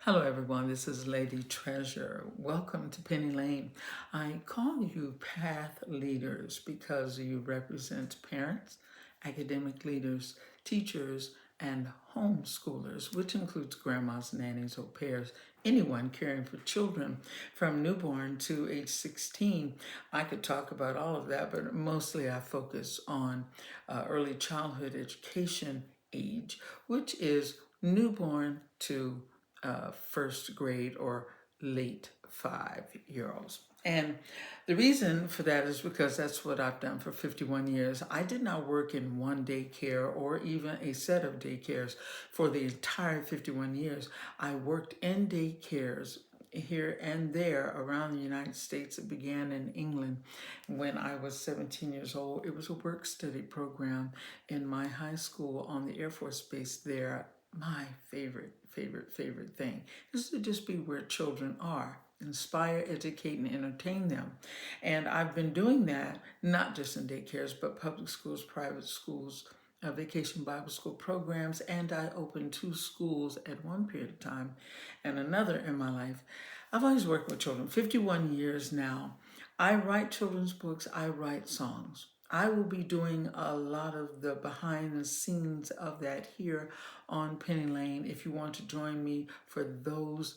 Hello, everyone. This is Lady Treasure. Welcome to Penny Lane. I call you path leaders because you represent parents, academic leaders, teachers, and homeschoolers, which includes grandmas, nannies, au pairs, anyone caring for children from newborn to age 16. I could talk about all of that, but mostly I focus on early childhood education age, which is newborn to first grade or late 5 year olds. And the reason for that is because that's what I've done for 51 years. I did not work in one daycare or even a set of daycares for the entire 51 years. I worked in daycares here and there around the United States. It began in England when I was 17 years old. It was a work study program in my high school on the Air Force Base there. My favorite thing is to just be where children are, inspire, educate, and entertain them. And I've been doing that not just in daycares, but public schools, private schools, vacation Bible school programs, and I opened 2 schools at one period of time and another in my life. I've always worked with children, 51 years now. I write children's books, I write songs. I will be doing a lot of the behind the scenes of that here on Penny Lane. If you want to join me for those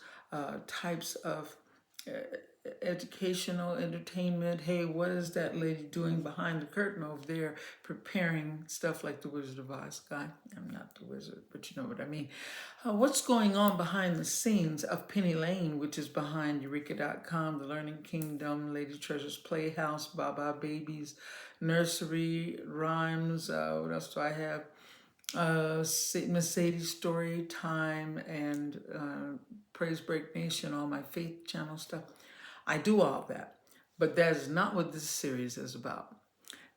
types of uh, educational entertainment, hey, what is that lady doing behind the curtain over there preparing stuff like the Wizard of Oz guy? I'm not the wizard, but you know what I mean. What's going on behind the scenes of Penny Lane, which is behind Eureka.com, The Learning Kingdom, Lady Treasure's Playhouse, Baba Babies, Nursery, Rhymes, what else do I have? Mercedes Story Time and Praise Break Nation, all my faith channel stuff. I do all that, but that is not what this series is about.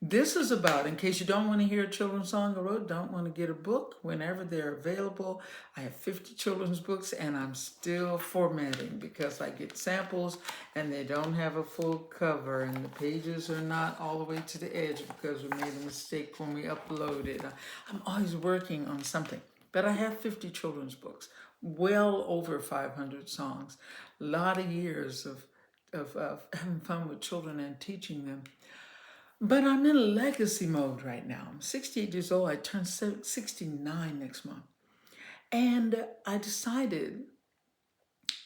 This is about, in case you don't want to hear a children's song I wrote, don't want to get a book, whenever they're available. I have 50 children's books and I'm still formatting because I get samples and they don't have a full cover and the pages are not all the way to the edge because we made a mistake when we uploaded. I'm always working on something, but I have 50 children's books, well over 500 songs, a lot of years of having fun with children and teaching them. But I'm in legacy mode right now. I'm 68 years old. I turn 69 next month. And I decided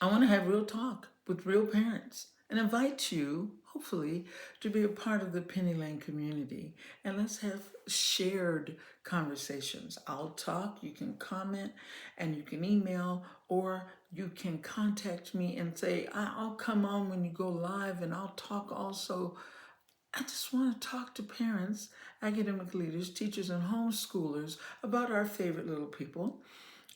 I want to have real talk with real parents and invite you, hopefully, to be a part of the Penny Lane community. And let's have shared conversations. I'll talk, you can comment, and you can email, or you can contact me and say, I'll come on when you go live and I'll talk also. I just want to talk to parents, academic leaders, teachers, and homeschoolers about our favorite little people.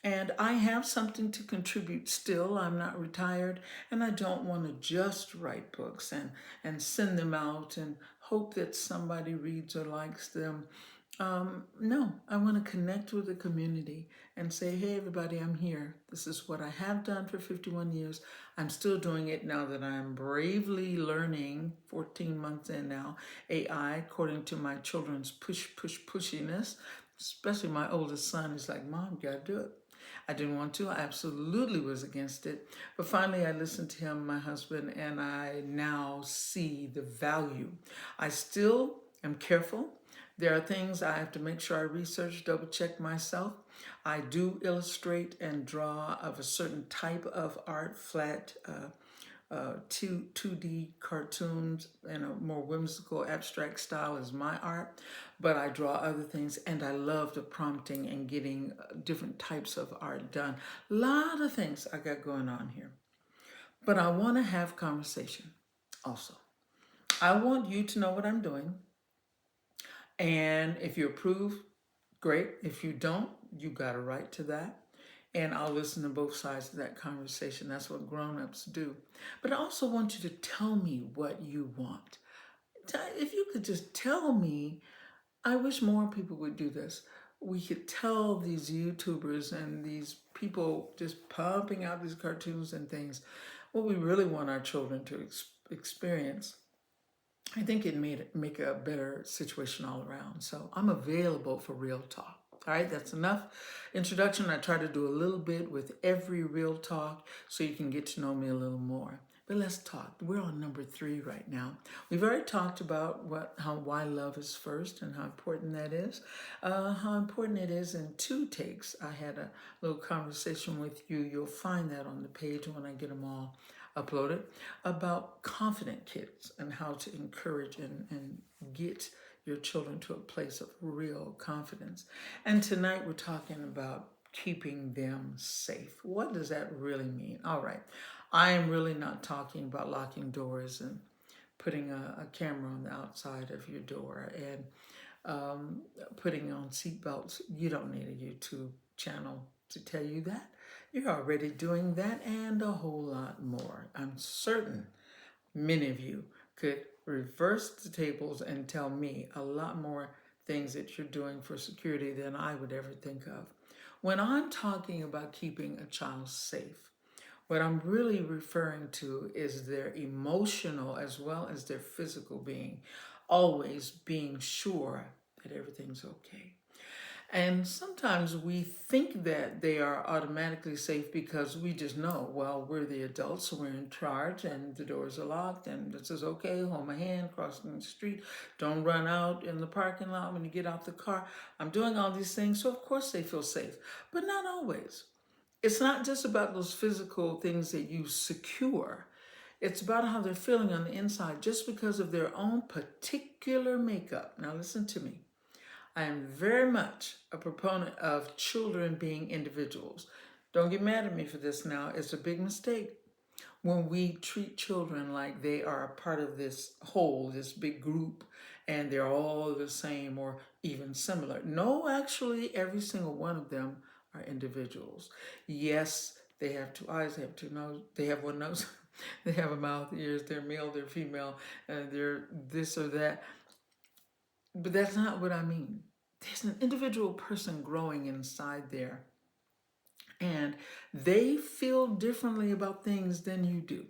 And I have something to contribute still. I'm not retired, and I don't want to just write books and send them out and hope that somebody reads or likes them. No, I want to connect with the community and say, hey, everybody, I'm here. This is what I have done for 51 years. I'm still doing it now that I'm bravely learning, 14 months in now, AI, according to my children's pushiness. Especially my oldest son is like, Mom, you got to do it. I didn't want to. I absolutely was against it. But finally, I listened to him, my husband, and I now see the value. I still am careful. There are things I have to make sure I research, double check myself. I do illustrate and draw of a certain type of art, flat, 2D cartoons in a more whimsical, abstract style is my art, but I draw other things and I love the prompting and getting different types of art done. A lot of things I got going on here, but I want to have conversation also. I want you to know what I'm doing, and if you approve, great. If you don't, you got a right to that. And I'll listen to both sides of that conversation. That's what grown-ups do. But I also want you to tell me what you want. If you could just tell me, I wish more people would do this. We could tell these YouTubers and these people just pumping out these cartoons and things what we really want our children to experience. I think it made it make a better situation all around. So I'm available for real talk. All right, that's enough introduction. I try to do a little bit with every real talk so you can get to know me a little more. But let's talk. We're on number 3 right now. We've already talked about why love is first and how important that is. How important it is in 2 takes. I had a little conversation with you. You'll find that on the page when I get them all uploaded about confident kids and how to encourage and get your children to a place of real confidence. And tonight we're talking about keeping them safe. What does that really mean? All right. I am really not talking about locking doors and putting a camera on the outside of your door and putting on seatbelts. You don't need a YouTube channel to tell you that. You're already doing that and a whole lot more. I'm certain many of you could reverse the tables and tell me a lot more things that you're doing for security than I would ever think of. When I'm talking about keeping a child safe, what I'm really referring to is their emotional as well as their physical being, always being sure that everything's okay. And sometimes we think that they are automatically safe because we just know, well, we're the adults, so we're in charge and the doors are locked and this is okay, hold my hand, crossing the street, don't run out in the parking lot when you get out the car. I'm doing all these things, so of course they feel safe, but not always. It's not just about those physical things that you secure. It's about how they're feeling on the inside just because of their own particular makeup. Now listen to me. I am very much a proponent of children being individuals. Don't get mad at me for this now. It's a big mistake when we treat children like they are a part of this whole, this big group, and they're all the same or even similar. No, actually, every single one of them are individuals. Yes, they have 2 eyes, they have 2 noses, they have 1 nose, they have a mouth, ears, they're male, they're female, they're this or that. But that's not what I mean. There's an individual person growing inside there, and they feel differently about things than you do.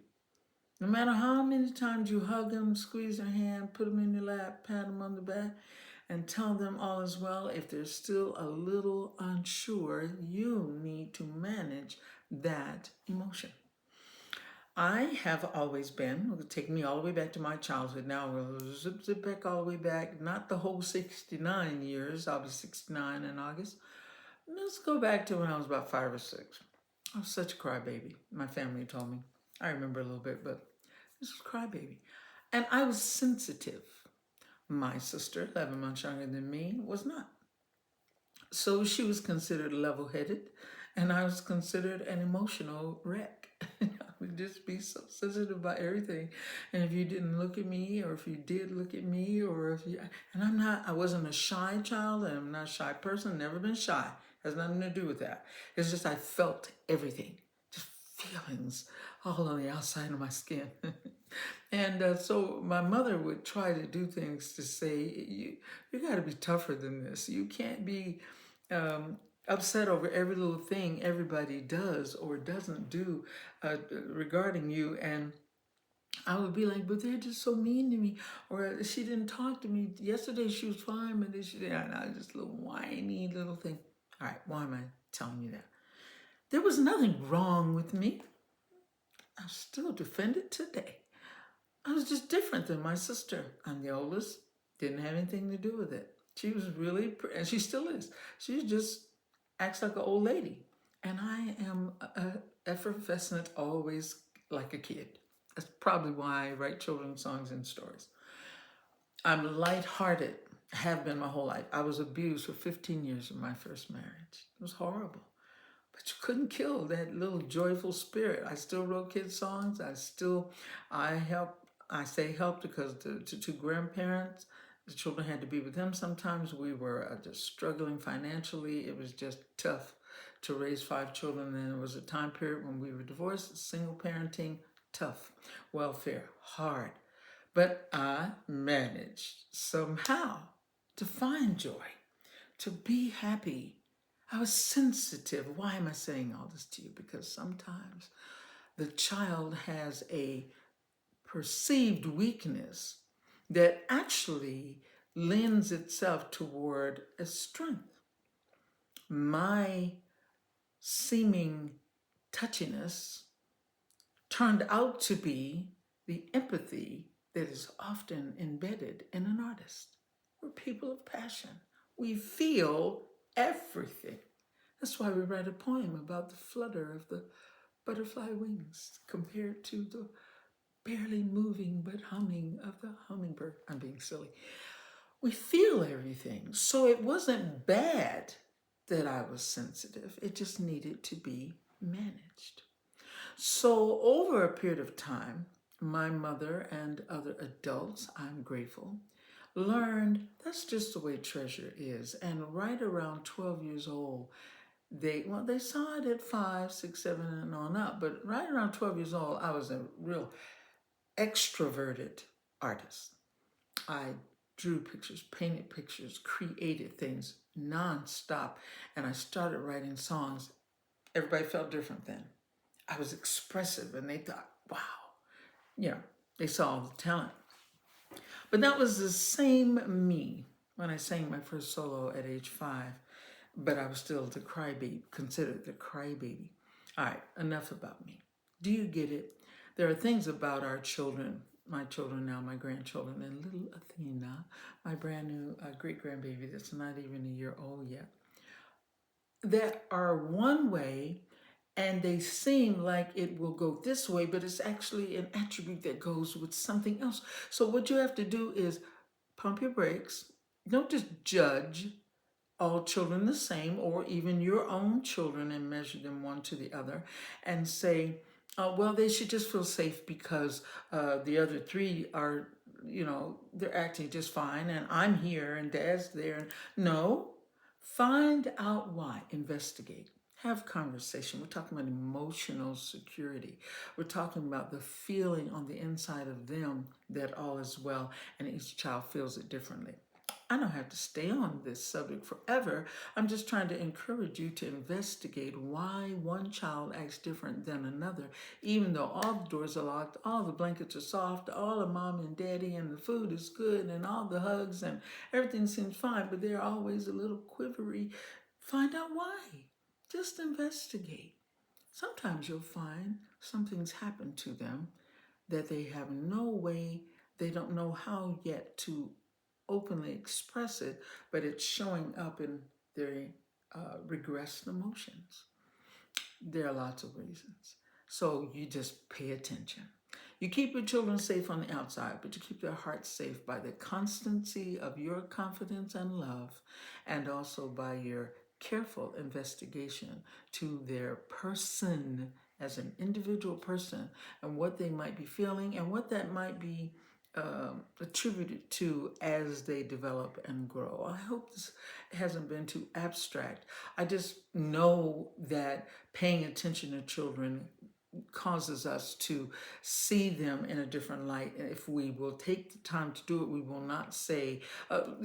No matter how many times you hug them, squeeze their hand, put them in your lap, pat them on the back, and tell them all is well, if they're still a little unsure, you need to manage that emotion. I have always been, it'll take me all the way back to my childhood now, we'll zip back all the way back, not the whole 69 years, I'll be 69 in August. Let's go back to when I was about 5 or 6. I was such a crybaby, my family told me. I remember a little bit, but this was crybaby. And I was sensitive. My sister, 11 months younger than me, was not. So she was considered level-headed, and I was considered an emotional wreck. I would just be so sensitive about everything. And if you didn't look at me, or if you did look at me, or if you, and I wasn't a shy child, and I'm not a shy person, never been shy. Has nothing to do with that. It's just I felt everything, just feelings all on the outside of my skin. And so my mother would try to do things to say, you got to be tougher than this. You can't be upset over every little thing everybody does or doesn't do regarding you. And I would be like, but they're just so mean to me. Or she didn't talk to me. Yesterday she was fine, but then she didn't. And I was just a little whiny little thing. All right, why am I telling you that? There was nothing wrong with me. I'm still defended today. I was just different than my sister. I'm the oldest. Didn't have anything to do with it. She was really, and she still is. She just acts like an old lady. And I am effervescent, always like a kid. That's probably why I write children's songs and stories. I'm lighthearted, have been my whole life. I was abused for 15 years of my first marriage. It was horrible. But you couldn't kill that little joyful spirit. I still wrote kids' songs. I say help because to 2 grandparents, the children had to be with them. Sometimes we were just struggling financially. It was just tough to raise 5 children. And there was a time period when we were divorced, single parenting, tough, welfare, hard. But I managed somehow to find joy, to be happy. I was sensitive. Why am I saying all this to you? Because sometimes the child has a perceived weakness that actually lends itself toward a strength. my seeming touchiness turned out to be the empathy that is often embedded in an artist. We're people of passion. We feel everything. That's why we write a poem about the flutter of the butterfly wings compared to the barely moving but humming of the hummingbird. I'm being silly. We feel everything. So it wasn't bad that I was sensitive, it just needed to be managed. So, over a period of time, my mother and other adults, I'm grateful, learned that's just the way treasure is. And right around 12 years old, they saw it at 5, 6, 7, and on up. But right around 12 years old, I was a real extroverted artist. I drew pictures, painted pictures, created things nonstop, and I started writing songs. Everybody felt different then. I was expressive, and they thought, wow, you know, they saw the talent. But that was the same me when I sang my first solo at age 5, but I was still the crybaby, considered the crybaby. All right, enough about me. Do you get it? There are things about our children, my children now, my grandchildren, and little Athena, my brand new great grandbaby that's not even a year old yet, that are one way and they seem like it will go this way, but it's actually an attribute that goes with something else. So what you have to do is pump your brakes. Don't just judge all children the same, or even your own children, and measure them one to the other and say, well, they should just feel safe because the other three are, they're acting just fine and I'm here and dad's there. No, find out why, investigate. Have conversation. We're talking about emotional security. We're talking about the feeling on the inside of them that all is well, and each child feels it differently. I don't have to stay on this subject forever. I'm just trying to encourage you to investigate why one child acts different than another, even though all the doors are locked, all the blankets are soft, all the mom and daddy and the food is good and all the hugs and everything seems fine, but they're always a little quivery. Find out why. Just investigate. Sometimes you'll find something's happened to them that they have no way, they don't know how yet to openly express it, but it's showing up in their regressed emotions. There are lots of reasons. So you just pay attention. You keep your children safe on the outside, but you keep their hearts safe by the constancy of your confidence and love, and also by your careful investigation to their person as an individual person and what they might be feeling and what that might be attributed to as they develop and grow. I hope this hasn't been too abstract. I just know that paying attention to children causes us to see them in a different light. And if we will take the time to do it, we will not say,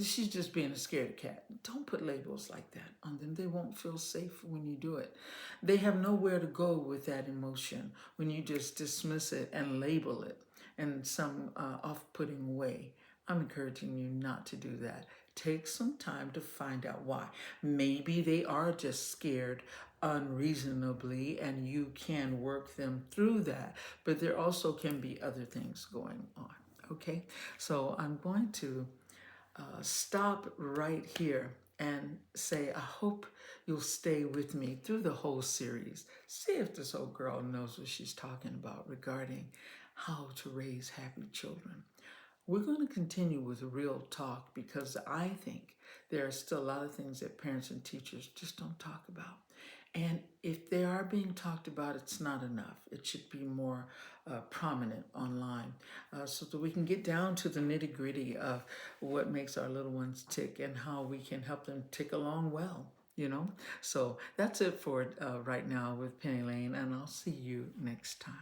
she's just being a scared cat. Don't put labels like that on them. They won't feel safe when you do it. They have nowhere to go with that emotion when you just dismiss it and label it in some off-putting way. I'm encouraging you not to do that. Take some time to find out why. Maybe they are just scared unreasonably and you can work them through that, but there also can be other things going on. Okay, so I'm going to stop right here and say, I hope you'll stay with me through the whole series. See if this old girl knows what she's talking about regarding how to raise happy children. We're going to continue with real talk because I think there are still a lot of things that parents and teachers just don't talk about. And if they are being talked about, it's not enough. It should be more prominent online so that we can get down to the nitty-gritty of what makes our little ones tick and how we can help them tick along well, So that's it for right now with Penny Lane, and I'll see you next time.